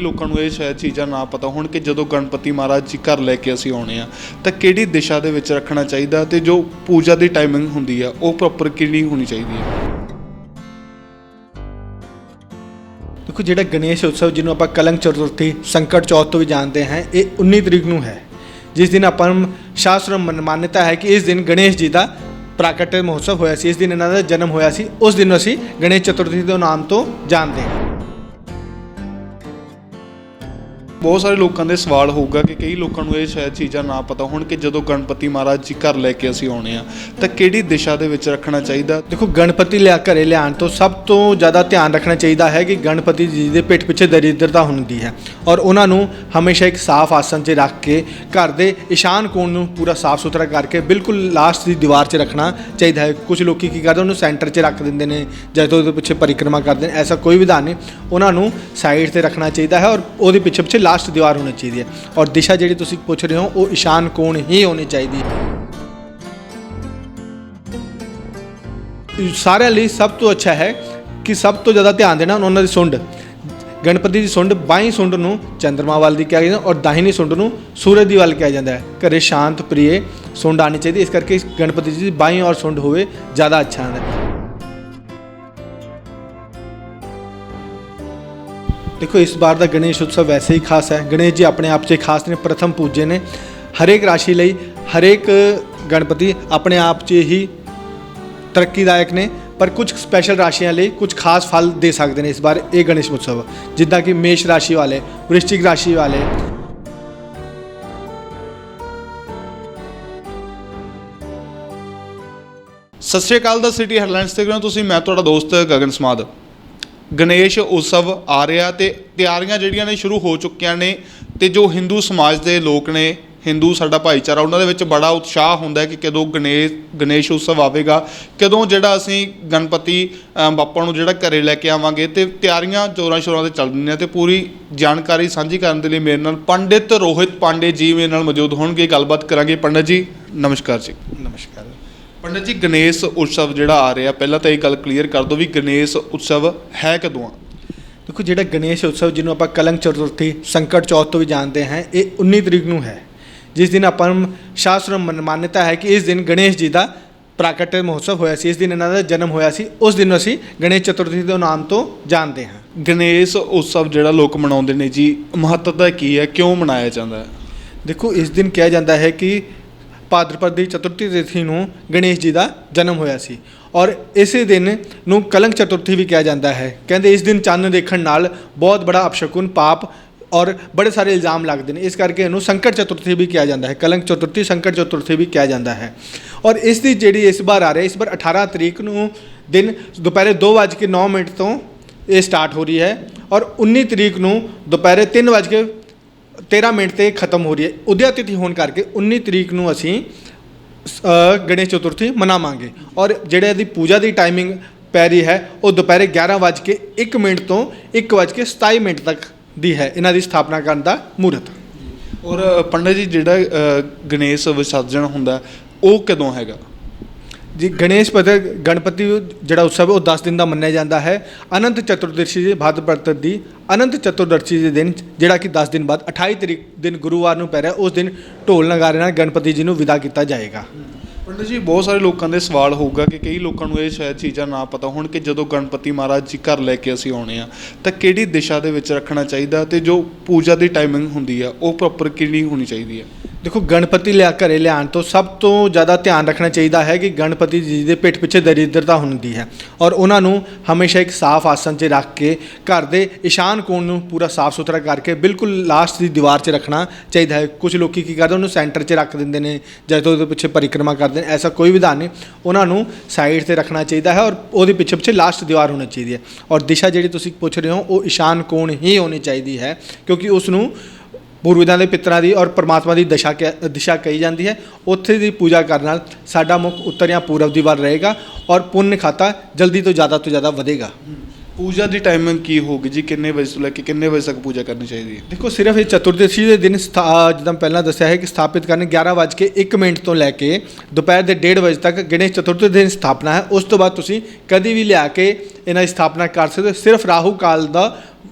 ਲੋਕਾਂ ਨੂੰ ਇਹ ਸ਼ਾਇਦ ਚੀਜ਼ਾਂ ਨਾ ਪਤਾ ਹੋਣ ਕਿ ਜਦੋਂ ਗਣਪਤੀ ਮਹਾਰਾਜ ਜੀ ਘਰ ਲੈ ਕੇ ਅਸੀਂ ਆਉਣੇ ਆ ਤਾਂ ਕਿਹੜੀ ਦਿਸ਼ਾ ਦੇ ਵਿੱਚ ਰੱਖਣਾ ਚਾਹੀਦਾ ਤੇ ਜੋ ਪੂਜਾ ਦੀ ਟਾਈਮਿੰਗ ਹੁੰਦੀ ਆ ਉਹ ਪ੍ਰੋਪਰ ਕਿੰਨੀ ਹੋਣੀ ਚਾਹੀਦੀ ਹੈ। देखो जो गणेश उत्सव जिन्होंने आप कलंक चतुर्थी संकट चौथ तो भी जानते हैं, ये 19 तरीक को है, जिस दिन अपन शास्त्र मान्यता है कि इस दिन गणेश जी का प्राकट्य महोत्सव होया सी, इस दिन इन्हों का जन्म होया सी, उस दिन असी गणेश चतुर्थी के नाम तो जानते हैं। बहुत सारे लोगों के सवाल होगा कि कई लोगों को ये शायद चीज़ां ना पता होण कि जदों गणपति महाराज जी घर लैके असीं आउणे आ तां किहड़ी दिशा दे विच रखना चाहिए। देखो गणपति लिया घरे लियाण तो सब तो ज़्यादा ध्यान रखना चाहिए है कि गणपति जी के पिठ पिछे दरिद्रता होंदी है और उन्होंने हमेशा एक साफ आसन से रख के घर के ईशान कोण नूं पूरा साफ सुथरा करके बिल्कुल लास्ट की दीवार से रखना चाहिए है। कुछ लोग की करते उन्होंने सेंटर से रख देंगे ने जब तो पिछे परिक्रमा करते हैं, ऐसा कोई विधान नहीं, उन्होंने साइड से रखना चाहिए है और वो पिछे पिछे लास्ट दीवार होनी चाहिए है। और दिशा जी तुसीं पूछ रहे हो वो ईशान कोण ही होनी चाहिए। सारे लिए सब तो अच्छा है कि सब तो ज़्यादा ध्यान देना उन्होंने सुंड, गणपति की सुंड बाई सुंड नूं चंद्रमा वाल दी कहा जाता और दाहिनी सुंड नूं सूरज दी वाल कहा जाता है। घरे शांत प्रिय सुंड आनी चाहिए, इस करके गणपति जी बाई और सुंड होवे ज़्यादा अच्छा है। देखो इस बार का गणेश उत्सव वैसे ही खास है, गणेश जी अपने आप से खास ने, प्रथम पूजे ने, हरेक राशि लई हरेक गणपति अपने आप से ही तरक्कीदायक ने, पर कुछ स्पैशल राशियां लिए कुछ खास फल दे सकते हैं इस बार ये गणेश उत्सव, जिदा कि मेष राशि वाले, वृश्चिक राशि वाले। सत श्री अकाल द सिटी हेडलाइनस देख रहे हो तुसीं, मैं तुहाडा दोस्त गगन समाद। गणेश उत्सव आ रहा तो तैयारियां जिहड़ियां ने शुरू हो चुकियां ने ते जो हिंदू समाज के लोग ने, हिंदू साडा भाईचारा, उन्होंने विच बड़ा उत्साह होंदा है कि कदों गणेश उत्सव आवेगा, कदों जिहड़ा असीं गणपति बापा नूं जिहड़ा घरे लैके आवांगे। ते तैयारियां जोरां शोरां ते चल रहीआं ते पूरी जानकारी साझी करन दे लई मेरे नाल पंडित रोहित पांडे जी मेरे नाल मौजूद होणगे। गलबात करांगे। पंडित जी नमस्कार जी। नमस्कार पंडित जी, गणेश उत्सव जिहड़ा आ रहा, पहला तो ये गल क्लीयर कर दो भी गणेश उत्सव है कदों? देखो जो गणेश उत्सव जिन्होंने आप कलंक चतुर्थी संकट चौथ तो भी जानते हैं, ये 19 तरीक को है, जिस दिन अपन शास्त्र मान्यता है कि इस दिन गणेश जी का प्राकट्य महोत्सव होया सी, इस दिन इन्हों का जन्म होया सी, उस दिन असी गणेश चतुर्थी के नाम तो जानते हैं। गणेश उत्सव जिहड़ा लोग मनाउंदे ने जी, महत्वता की है, क्यों मनाया जाता है? देखो इस दिन कहा जाता है कि भाद्रपद की चतुर्थी तिथि नूं गणेश जी का जन्म होया सी और इसी दिन नूं कलंक चतुर्थी भी कहा जाता है। कहते इस दिन चंद देखण नाल बहुत बड़ा अपशकुन पाप और बड़े सारे इल्ज़ाम लगते हैं, इस करके इनू संकट चतुर्थी भी कहा जाता है, कलंक चतुर्थी संकट चतुर्थी भी कहा जाता है। और इसकी जी इस बार आ रही है, इस बार 18 तरीक नूं दिन दोपहर 2:09 तो ये स्टार्ट हो रही है और 19 तरीक नूं दोपहर 3:13 ते खत्म हो रही है। उदया तिथि होने करके 19 तरीक नूं असीं गणेश चतुर्थी मनावांगे और जिहड़े दी पूजा की टाइमिंग पै रही है वो दोपहर 11:01 तो 1:27 तक दी है, इन्हां दी स्थापना करन दा मुहूर्त। और पंडित जी जिहड़ा गणेश विसर्जन हुंदा वो कदों हैगा जी? गणपति जिहड़ा उत्सव वो 10 दिन का मन्निया जाता है। अनंत चतुर्दशी भाद्रपद की अनंत चतुर्दशी के दिन जिहड़ा कि 10 दिन बाद 28 तरीक दिन गुरुवार नूं पै रहा, उस दिन ढोल नगारे नाल गणपति जी नूं विदा किया जाएगा। पंडित जी, बहुत सारे लोगों के सवाल होगा कि कई लोगों को ये शायद चीज़ां ना पता होण कि जदों गणपति महाराज जी घर लैके असीं आउणे आ तां किहड़ी दिशा दे विच रखना चाहिए ते जो पूजा की टाइमिंग हुंदी आ वो प्रॉपर कितनी होनी चाहिए है? देखो गणपति लिया घरे लियाण तो सब तो ज़्यादा ध्यान रखना चाहिए है कि गणपति जी के पिठ पिछे दरिद्रता होंदी है और उन्होंने हमेशा एक साफ आसन से रख के घर के ईशान कोण नूं पूरा साफ सुथरा करके बिल्कुल लास्ट की दीवार से रखना चाहिए है। कुछ लोग की करते उन्होंने सेंटर से रख देंगे ने जब तो पिछे परिक्रमा करते हैं, ऐसा कोई विधान नहीं, उन्होंने साइड से रखना चाहिए है और वो पिछे पिछे लास्ट दीवार होनी चाहिए है। और दिशा जी तुसीं पूछ रहे हो वो ईशान कोण ही होनी चाहिए है, क्योंकि उसनूं पूर्वजां दे पितरां दी और परमात्मा की दिशा कही जाती है। उत्थे दी पूजा करने नाल साडा मुख उत्तर या पूरब दी वाल रहेगा और पुण्य खाता जल्दी तो ज़्यादा वधेगा। पूजा की टाइमिंग की होगी जी? किन्ने बजे तो लैके किन्ने बजे तक पूजा करनी चाहिए? देखो सिर्फ ये चतुर्दशी के दिन जिद्दां पहला दस्सिया है कि स्थापित करने 11:01 तो लैके दोपहर के 1:30 बजे तक गणेश चतुर्थी दिन स्थापना है। उस तो बाद तुसीं कभी भी लिया के इन्हां दी स्थापना कर सकते हो। सिर्फ राहु काल का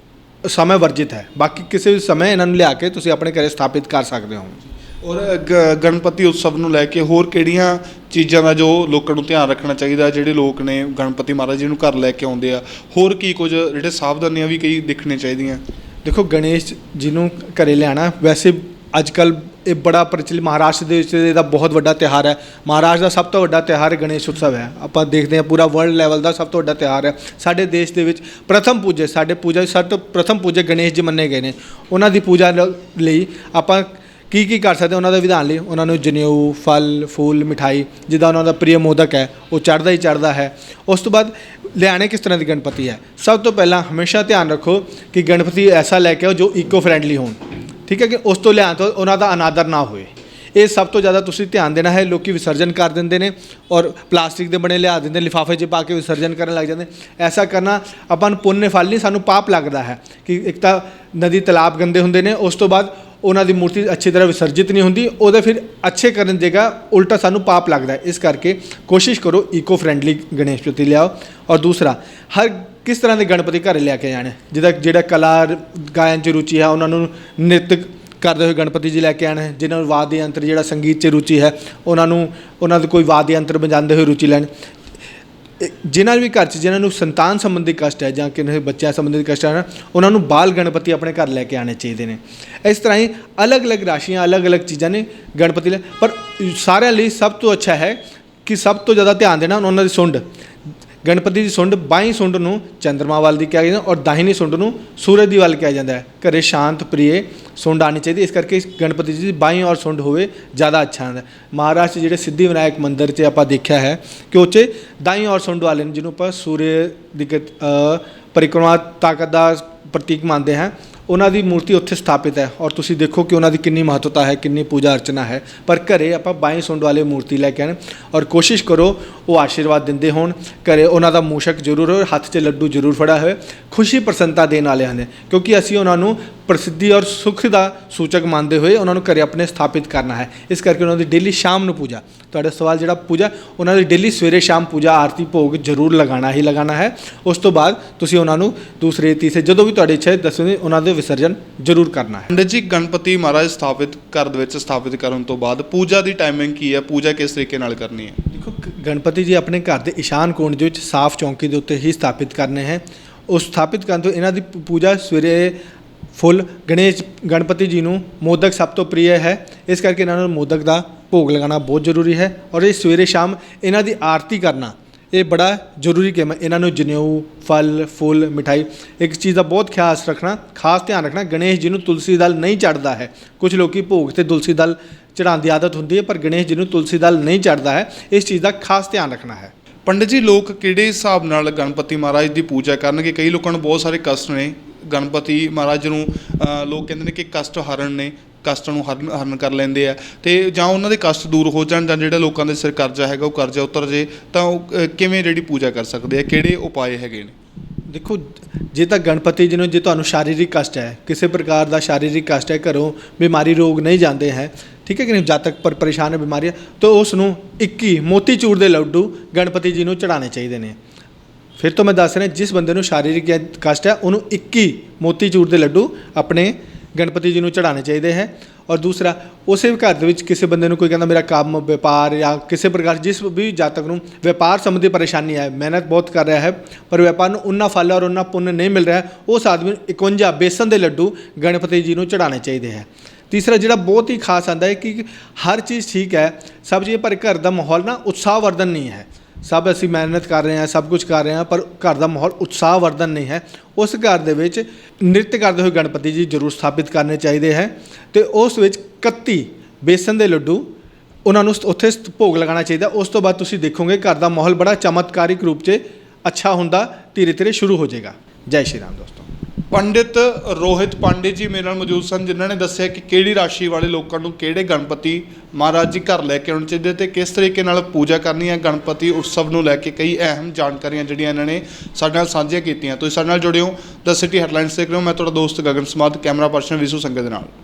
ਸਮੇਂ ਵਰਜਿਤ ਹੈ। ਬਾਕੀ ਕਿਸੇ ਵੀ ਸਮੇਂ ਇਹਨਾਂ ਨੂੰ ਲਿਆ ਕੇ ਤੁਸੀਂ ਆਪਣੇ ਘਰੇ ਸਥਾਪਿਤ ਕਰ ਸਕਦੇ ਹੋ। ਔਰ ਗਣਪਤੀ ਉਤਸਵ ਨੂੰ ਲੈ ਕੇ ਹੋਰ ਕਿਹੜੀਆਂ ਚੀਜ਼ਾਂ ਦਾ ਜੋ ਲੋਕਾਂ ਨੂੰ ਧਿਆਨ ਰੱਖਣਾ ਚਾਹੀਦਾ, ਜਿਹੜੇ ਲੋਕ ਨੇ ਗਣਪਤੀ ਮਹਾਰਾਜ ਜੀ ਨੂੰ ਘਰ ਲੈ ਕੇ ਆਉਂਦੇ ਆ, ਹੋਰ ਕੀ ਕੁਝ ਜਿਹੜੇ ਸਾਵਧਾਨੀਆਂ ਵੀ ਕਈ ਦੇਖਣੀਆਂ ਚਾਹੀਦੀਆਂ? ਦੇਖੋ, ਗਣੇਸ਼ ਜੀ ਨੂੰ ਘਰੇ ਲਿਆਉਣਾ ਵੈਸੇ ਅੱਜ ਕੱਲ੍ਹ ਇਹ ਬੜਾ ਪ੍ਰਚਲਿਤ, ਮਹਾਰਾਸ਼ਟਰ ਦੇ ਵਿੱਚ ਇਹਦਾ ਬਹੁਤ ਵੱਡਾ ਤਿਉਹਾਰ ਹੈ। ਮਹਾਰਾਸ਼ਟਰ ਦਾ ਸਭ ਤੋਂ ਵੱਡਾ ਤਿਉਹਾਰ ਗਣੇਸ਼ ਉਤਸਵ ਹੈ। ਆਪਾਂ ਦੇਖਦੇ ਹਾਂ ਪੂਰਾ ਵਰਲਡ ਲੈਵਲ ਦਾ ਸਭ ਤੋਂ ਵੱਡਾ ਤਿਉਹਾਰ ਹੈ। ਸਾਡੇ ਦੇਸ਼ ਦੇ ਵਿੱਚ ਪ੍ਰਥਮ ਪੂਜੇ, ਸਾਡੇ ਪੂਜਾ ਸਭ ਤੋਂ ਪ੍ਰਥਮ ਪੂਜੇ ਗਣੇਸ਼ ਜੀ ਮੰਨੇ ਗਏ ਨੇ। ਉਹਨਾਂ ਦੀ ਪੂਜਾ ਲਈ ਆਪਾਂ ਕੀ ਕਰ ਸਕਦੇ, ਉਹਨਾਂ ਦਾ ਵਿਧਾਨ ਲਈ ਉਹਨਾਂ ਨੂੰ ਜਨੇਊ, ਫਲ ਫੂਲ, ਮਿਠਾਈ, ਜਿੱਦਾਂ ਉਹਨਾਂ ਦਾ ਪ੍ਰਿਯ ਮੋਦਕ ਹੈ ਉਹ ਚੜ੍ਹਦਾ ਹੀ ਚੜ੍ਹਦਾ ਹੈ। ਉਸ ਤੋਂ ਬਾਅਦ ਲਿਆਣੇ ਕਿਸ ਤਰ੍ਹਾਂ ਦੀ ਗਣਪਤੀ ਹੈ, ਸਭ ਤੋਂ ਪਹਿਲਾਂ ਹਮੇਸ਼ਾ ਧਿਆਨ ਰੱਖੋ ਕਿ ਗਣਪਤੀ ਐਸਾ ਲੈ ਕੇ ਆਓ ਜੋ ਇਕੋ ਫਰੈਂਡਲੀ ਹੋਣ, ਠੀਕ ਹੈ, ਕਿ ਉਸ ਤੋਂ ਲਿਆਉਣ ਤੋਂ ਉਹਨਾਂ ਦਾ ਅਨਾਦਰ ਨਾ ਹੋਏ। ਇਹ ਸਭ ਤੋਂ ਜ਼ਿਆਦਾ ਤੁਸੀਂ ਧਿਆਨ ਦੇਣਾ ਹੈ। ਲੋਕ ਵਿਸਰਜਨ ਕਰ ਦਿੰਦੇ ਨੇ ਔਰ ਪਲਾਸਟਿਕ ਦੇ ਬਣੇ ਲਿਆ ਦਿੰਦੇ, ਲਿਫਾਫੇ 'ਚ ਪਾ ਕੇ ਵਿਸਰਜਨ ਕਰਨ ਲੱਗ ਜਾਂਦੇ। ਐਸਾ ਕਰਨਾ ਆਪਾਂ ਨੂੰ ਪੁੰਨ ਫਲ ਨਹੀਂ, ਸਾਨੂੰ ਪਾਪ ਲੱਗਦਾ ਹੈ ਕਿ ਇੱਕ ਤਾਂ ਨਦੀ ਤਲਾਬ ਗੰਦੇ ਹੁੰਦੇ ਨੇ, ਉਸ ਤੋਂ ਬਾਅਦ ਉਹਨਾਂ ਦੀ ਮੂਰਤੀ ਅੱਛੀ ਤਰ੍ਹਾਂ ਵਿਸਰਜਿਤ ਨਹੀਂ ਹੁੰਦੀ, ਉਹਦੇ ਫਿਰ ਅੱਛੇ ਕਰਨ ਦੀ ਜਗ੍ਹਾ ਉਲਟਾ ਸਾਨੂੰ ਪਾਪ ਲੱਗਦਾ ਹੈ। ਇਸ ਕਰਕੇ ਕੋਸ਼ਿਸ਼ ਕਰੋ ਈਕੋ ਫਰੈਂਡਲੀ ਗਣੇਸ਼ਪਤੀ ਲਿਆਓ। ਔਰ ਦੂਸਰਾ, ਹਰ ਕਿਸ ਤਰ੍ਹਾਂ ਦੇ ਗਣਪਤੀ ਘਰ ਲਿਆ ਕੇ ਜਾਣੇ, ਜਿਹੜਾ ਕਲਾ ਗਾਇਨ 'ਚ ਰੁਚੀ ਹੈ ਉਹਨਾਂ ਨੂੰ ਨ੍ਰਿਤ ਕਰਦੇ ਹੋਏ ਗਣਪਤੀ ਜੀ ਲੈ ਕੇ ਆਉਣਾ ਹੈ। ਜਿਹਨਾਂ ਨੂੰ ਵਾਦ ਯੰਤਰ, ਜਿਹੜਾ ਸੰਗੀਤ 'ਚ ਰੁਚੀ ਹੈ, ਉਹਨਾਂ ਦੇ ਕੋਈ ਵਾਦ ਯੰਤਰ ਵਜਾਉਂਦੇ ਹੋਏ ਰੁਚੀ ਲੈਣ। ਜਿਨ੍ਹਾਂ ਵੀ ਘਰ 'ਚ ਜਿਹਨਾਂ ਨੂੰ ਸੰਤਾਨ ਸੰਬੰਧੀ ਕਸ਼ਟ ਹੈ ਜਾਂ ਕਿਸੇ ਬੱਚਿਆਂ ਸੰਬੰਧੀ ਕਸ਼ਟ ਹੈ, ਉਹਨਾਂ ਨੂੰ ਬਾਲ ਗਣਪਤੀ ਆਪਣੇ ਘਰ ਲੈ ਕੇ ਆਉਣੇ ਚਾਹੀਦੇ ਨੇ। ਇਸ ਤਰ੍ਹਾਂ ਹੀ ਅਲੱਗ-ਅਲੱਗ ਰਾਸ਼ੀਆਂ, ਅਲੱਗ-ਅਲੱਗ ਚੀਜ਼ਾਂ ਨੇ ਗਣਪਤੀ ਲਈ, ਪਰ ਸਾਰਿਆਂ ਲਈ ਸਭ ਤੋਂ ਅੱਛਾ ਹੈ ਕਿ ਸਭ ਤੋਂ ਜ਼ਿਆਦਾ ਧਿਆਨ ਦੇਣਾ ਉਹਨਾਂ ਦੀ ਸੁੰਡ। ਗਣਪਤੀ ਦੀ ਸੁੰਡ, ਬਾਈਂ ਸੁੰਡ ਨੂੰ ਚੰਦਰਮਾ ਵੱਲ ਦੀ ਕਿਹਾ ਜਾਂਦਾ ਔਰ ਦਾਹਿਨੀ ਸੁੰਡ ਨੂੰ ਸੂਰਜ ਦੀ ਵੱਲ ਕਿਹਾ ਜਾਂਦਾ ਹੈ। ਘਰੇ ਸ਼ਾਂਤ ਪ੍ਰਿਯ ਸੁੰਡ ਆਉਣੀ ਚਾਹੀਦੀ, ਇਸ ਕਰਕੇ ਗਣਪਤੀ ਜੀ ਦੀ ਬਾਈਂ ਔਰ ਸੁੰਡ ਹੋਵੇ ਜ਼ਿਆਦਾ ਅੱਛਾ ਹੁੰਦਾ। ਮਹਾਰਾਸ਼ਟਰ ਜਿਹੜੇ ਸਿੱਧੀ ਵਿਨਾਇਕ ਮੰਦਿਰ 'ਚ ਆਪਾਂ ਦੇਖਿਆ ਹੈ ਕਿ ਉਹ 'ਚ ਦਾਈਂ ਔਰ ਸੁੰਡ ਵਾਲੇ ਨੂੰ, ਜਿਹਨੂੰ ਆਪਾਂ ਸੂਰਜ ਦੀ ਪਰਿਕਰਮਾ ਤਾਕਤ ਦਾ ਪ੍ਰਤੀਕ ਮੰਨਦੇ ਹਾਂ, ਉਹਨਾਂ ਦੀ ਮੂਰਤੀ ਉੱਥੇ ਸਥਾਪਿਤ ਹੈ। ਔਰ ਤੁਸੀਂ ਦੇਖੋ ਕਿ ਉਹਨਾਂ ਦੀ ਕਿੰਨੀ ਮਹੱਤਤਾ ਹੈ, ਕਿੰਨੀ ਪੂਜਾ ਅਰਚਨਾ ਹੈ। ਪਰ ਘਰੇ ਆਪਾਂ ਬਾਈਂ ਸੁੰਡ ਵਾਲੇ ਮੂਰਤੀ ਲੈ ਕੇ ਆਉਣ ਔਰ ਕੋਸ਼ਿਸ਼ ਕਰੋ ਉਹ ਆਸ਼ੀਰਵਾਦ ਦਿੰਦੇ ਹੋਣ। ਘਰੇ ਉਹਨਾਂ ਦਾ ਮੂਸ਼ਕ ਜ਼ਰੂਰ ਹੋਵੇ, ਹੱਥ 'ਚ ਲੱਡੂ ਜ਼ਰੂਰ ਫੜਾ ਹੋਵੇ, ਖੁਸ਼ੀ ਪ੍ਰਸੰਨਤਾ ਦੇਣ ਵਾਲੇ ਹਨ, ਕਿਉਂਕਿ ਅਸੀਂ ਉਹਨਾਂ ਨੂੰ ਪ੍ਰਸਿੱਧੀ ਔਰ ਸੁੱਖ ਦਾ ਸੂਚਕ ਮੰਨਦੇ ਹੋਏ ਉਹਨਾਂ ਨੂੰ ਘਰੇ ਆਪਣੇ ਸਥਾਪਿਤ ਕਰਨਾ ਹੈ। ਇਸ ਕਰਕੇ ਉਹਨਾਂ ਦੀ ਡੇਲੀ ਸ਼ਾਮ ਨੂੰ ਪੂਜਾ, ਤੁਹਾਡਾ ਸਵਾਲ ਜਿਹੜਾ ਪੂਜਾ, ਉਹਨਾਂ ਦੀ ਡੇਲੀ ਸਵੇਰੇ ਸ਼ਾਮ ਪੂਜਾ ਆਰਤੀ ਭੋਗ ਜ਼ਰੂਰ ਲਗਾਉਣਾ ਹੀ ਲਗਾਉਣਾ ਹੈ। ਉਸ ਤੋਂ ਬਾਅਦ ਤੁਸੀਂ ਉਹਨਾਂ ਨੂੰ ਦੂਸਰੇ ਤੀਸਰੇ ਜਦੋਂ ਵੀ ਤੁਹਾਡੀ ਇੱਛਾ ਹੈ ਦੱਸੋ, ਉਹਨਾਂ ਦੇ ਵਿਸਰਜਨ ਜ਼ਰੂਰ ਕਰਨਾ ਹੈ। ਪੰਡਿਤ ਜੀ, ਗਣਪਤੀ ਮਹਾਰਾਜ ਸਥਾਪਿਤ ਘਰ ਦੇ ਵਿੱਚ ਸਥਾਪਿਤ ਕਰਨ ਤੋਂ ਬਾਅਦ ਪੂਜਾ ਦੀ ਟਾਈਮਿੰਗ ਕੀ ਹੈ, ਪੂਜਾ ਕਿਸ ਤਰੀਕੇ ਨਾਲ ਕਰਨੀ ਹੈ? ਦੇਖੋ, ਗਣਪਤੀ ਜੀ ਆਪਣੇ ਘਰ ਦੇ ਇਸ਼ਾਨ ਕੋਣ ਦੇ ਵਿੱਚ ਸਾਫ਼ ਚੌਂਕੀ ਦੇ ਉੱਤੇ ਹੀ ਸਥਾਪਿਤ ਕਰਨੇ ਹੈ। ਉਸ ਸਥਾਪਿਤ ਕਰਨ ਤੋਂ ਇਹਨਾਂ ਦੀ ਪੂਜਾ ਸਵੇਰੇ ਫੁੱਲ, ਗਣਪਤੀ ਜੀ ਨੂੰ ਮੋਦਕ ਸਭ ਤੋਂ ਪ੍ਰਿਯ ਹੈ, ਇਸ ਕਰਕੇ ਇਹਨਾਂ ਨੂੰ ਮੋਦਕ ਦਾ ਭੋਗ ਲਗਾਉਣਾ ਬਹੁਤ ਜ਼ਰੂਰੀ ਹੈ। ਔਰ ਇਹ ਸਵੇਰੇ ਸ਼ਾਮ ਇਹਨਾਂ ਦੀ ਆਰਤੀ ਕਰਨਾ ਇਹ ਬੜਾ ਜ਼ਰੂਰੀ ਕੰਮ ਹੈ। ਇਹਨਾਂ ਨੂੰ ਜਨੇਊ, ਫਲ ਫੁੱਲ, ਮਿਠਾਈ, ਇੱਕ ਚੀਜ਼ ਦਾ ਬਹੁਤ ਖਾਸ ਧਿਆਨ ਰੱਖਣਾ, ਗਣੇਸ਼ ਜੀ ਨੂੰ ਤੁਲਸੀ ਦਲ ਨਹੀਂ ਚੜ੍ਹਦਾ ਹੈ। ਕੁਝ ਲੋਕੀ ਭੋਗ 'ਤੇ ਤੁਲਸੀ ਦਲ ਚੜ੍ਹਾਉਣ ਦੀ ਆਦਤ ਹੁੰਦੀ ਹੈ, ਪਰ ਗਣੇਸ਼ ਜੀ ਨੂੰ ਤੁਲਸੀ ਦਲ ਨਹੀਂ ਚੜ੍ਹਦਾ ਹੈ। ਇਸ ਚੀਜ਼ ਦਾ ਖਾਸ ਧਿਆਨ ਰੱਖਣਾ ਹੈ। ਪੰਡਿਤ ਜੀ, ਲੋਕ ਕਿਹੜੇ ਹਿਸਾਬ ਨਾਲ ਗਣਪਤੀ ਮਹਾਰਾਜ ਦੀ ਪੂਜਾ ਕਰਨਗੇ? ਕਈ ਲੋਕਾਂ ਨੂੰ ਬਹੁਤ ਸਾਰੇ ਕਸ਼ਟ ਨੇ, ਗਣਪਤੀ ਮਹਾਰਾਜ ਨੂੰ ਲੋਕ ਕਹਿੰਦੇ ਨੇ ਕਿ ਕਸ਼ਟ ਹਰਨ ਨੇ, ਕਸ਼ਟਾਂ ਨੂੰ ਹਰਨ ਕਰ ਲੈਂਦੇ ਆ, ਅਤੇ ਜਾਂ ਉਹਨਾਂ ਦੇ ਕਸ਼ਟ ਦੂਰ ਹੋ ਜਾਣ, ਜਾਂ ਜਿਹੜਾ ਲੋਕਾਂ ਦੇ ਸਿਰ ਕਰਜ਼ਾ ਹੈਗਾ ਉਹ ਕਰਜ਼ਾ ਉਤਰ ਜੇ, ਤਾਂ ਉਹ ਕਿਵੇਂ ਜਿਹੜੀ ਪੂਜਾ ਕਰ ਸਕਦੇ ਆ? ਕਿਹੜੇ ਉਪਾਅ ਹੈਗੇ ਨੇ? ਦੇਖੋ, ਜੇ ਤਾਂ ਗਣਪਤੀ ਜੀ ਨੂੰ, ਜੇ ਤੁਹਾਨੂੰ ਸ਼ਾਰੀਰਿਕ ਕਸ਼ਟ ਹੈ, ਕਿਸੇ ਪ੍ਰਕਾਰ ਦਾ ਸ਼ਾਰੀਰਿਕ ਕਸ਼ਟ ਹੈ, ਘਰੋਂ ਬਿਮਾਰੀ ਰੋਗ ਨਹੀਂ ਜਾਂਦੇ ਹੈ, ਠੀਕ ਹੈ ਕਿ ਨਹੀਂ, ਜਦ ਤੱਕ ਪਰੇਸ਼ਾਨ ਹੈ ਬਿਮਾਰੀ, ਤਾਂ ਉਸ ਨੂੰ 21 ਮੋਤੀਚੂਰ ਦੇ ਲੱਡੂ ਗਣਪਤੀ ਜੀ ਨੂੰ ਚੜ੍ਹਾਉਣੇ ਚਾਹੀਦੇ ਨੇ। ਫਿਰ ਤੋਂ ਮੈਂ ਦੱਸ ਰਿਹਾ, ਜਿਸ ਬੰਦੇ ਨੂੰ ਸ਼ਾਰੀਰਿਕ ਕਸ਼ਟ ਹੈ ਉਹਨੂੰ 21 ਮੋਤੀਚੂਰ ਦੇ ਲੱਡੂ ਆਪਣੇ ਗਣਪਤੀ ਜੀ ਨੂੰ ਚੜ੍ਹਾਉਣੇ ਚਾਹੀਦੇ ਹੈ। ਔਰ ਦੂਸਰਾ, ਉਸੇ ਘਰ ਦੇ ਵਿੱਚ ਕਿਸੇ ਬੰਦੇ ਨੂੰ ਕੋਈ ਕਹਿੰਦਾ ਮੇਰਾ ਕੰਮ ਵਪਾਰ ਜਾਂ ਕਿਸੇ ਪ੍ਰਕਾਰ ਜਿਸ ਵੀ ਜਾਤਕ ਨੂੰ ਵਪਾਰ ਸੰਬੰਧੀ ਪਰੇਸ਼ਾਨੀ ਹੈ, ਮਿਹਨਤ ਬਹੁਤ ਕਰ ਰਿਹਾ ਹੈ ਪਰ ਵਪਾਰ ਨੂੰ ਉਨਾ ਫਲ ਔਰ ਉਨਾ ਪੁੰਨ ਨਹੀਂ ਮਿਲ ਰਿਹਾ, ਉਸ ਆਦਮੀ ਨੂੰ 51 ਬੇਸਨ ਦੇ ਲੱਡੂ ਗਣਪਤੀ ਜੀ ਨੂੰ ਚੜ੍ਹਾਉਣੇ ਚਾਹੀਦੇ ਹੈ। ਤੀਸਰਾ, ਜਿਹੜਾ ਬਹੁਤ ਹੀ ਖਾਸ ਆਉਂਦਾ ਹੈ ਕਿ ਹਰ ਚੀਜ਼ ਠੀਕ ਹੈ, ਸਭ ਚੀਜ਼, ਪਰ ਘਰ ਦਾ ਮਾਹੌਲ ਨਾ ਉਤਸ਼ਾਹਵਰਧਨ ਨਹੀਂ ਹੈ। ਸਭ ਅਸੀਂ ਮਿਹਨਤ ਕਰ ਰਹੇ ਹਾਂ, ਸਭ ਕੁਝ ਕਰ ਰਹੇ ਹਾਂ, ਪਰ ਘਰ ਦਾ ਮਾਹੌਲ ਉਤਸ਼ਾਹਵਰਧਨ ਨਹੀਂ ਹੈ। ਉਸ ਘਰ ਦੇ ਵਿੱਚ ਨ੍ਰਿਤ ਕਰਦੇ ਹੋਏ ਗਣਪਤੀ ਜੀ ਜ਼ਰੂਰ ਸਥਾਪਿਤ ਕਰਨੇ ਚਾਹੀਦੇ ਹੈ, ਅਤੇ ਉਸ ਵਿੱਚ 31 ਬੇਸਨ ਦੇ ਲੱਡੂ ਉਹਨਾਂ ਨੂੰ ਉੱਥੇ ਭੋਗ ਲਗਾਉਣਾ ਚਾਹੀਦਾ। ਉਸ ਤੋਂ ਬਾਅਦ ਤੁਸੀਂ ਦੇਖੋਗੇ ਘਰ ਦਾ ਮਾਹੌਲ ਬੜਾ ਚਮਤਕਾਰਿਕ ਰੂਪ 'ਚ ਅੱਛਾ ਹੁੰਦਾ ਧੀਰੇ ਧੀਰੇ ਸ਼ੁਰੂ ਹੋ ਜਾਏਗਾ। ਜੈ ਸ਼੍ਰੀ ਰਾਮ ਦੋਸਤੋ। ਪੰਡਿਤ ਰੋਹਿਤ ਪਾਂਡੇ ਜੀ ਮੇਰੇ ਨਾਲ ਮੌਜੂਦ ਸਨ, ਜਿਨ੍ਹਾਂ ਨੇ ਦੱਸਿਆ ਕਿ ਕਿਹੜੀ ਰਾਸ਼ੀ ਵਾਲੇ ਲੋਕਾਂ ਨੂੰ ਕਿਹੜੇ ਗਣਪਤੀ ਮਹਾਰਾਜ ਜੀ ਘਰ ਲੈ ਕੇ ਆਉਣੇ ਚਾਹੀਦੇ ਅਤੇ ਕਿਸ ਤਰੀਕੇ ਨਾਲ ਪੂਜਾ ਕਰਨੀ ਹੈ। ਗਣਪਤੀ ਉਤਸਵ ਨੂੰ ਲੈ ਕੇ ਕਈ ਅਹਿਮ ਜਾਣਕਾਰੀਆਂ ਜਿਹੜੀਆਂ ਇਹਨਾਂ ਨੇ ਸਾਡੇ ਨਾਲ ਸਾਂਝੀਆਂ ਕੀਤੀਆਂ। ਤੁਸੀਂ ਸਾਡੇ ਨਾਲ ਜੁੜੇ ਹੋ ਦ ਸਿਟੀ ਹੈਡਲਾਈਨਸ ਦੇਖ ਰਹੇ ਹੋ। ਮੈਂ ਤੁਹਾਡਾ ਦੋਸਤ ਗਗਨ ਸਮਾਦ, ਕੈਮਰਾ ਪਰਸਨ ਵਿਸ਼ੂ ਸੰਗਤ ਦੇ ਨਾਲ।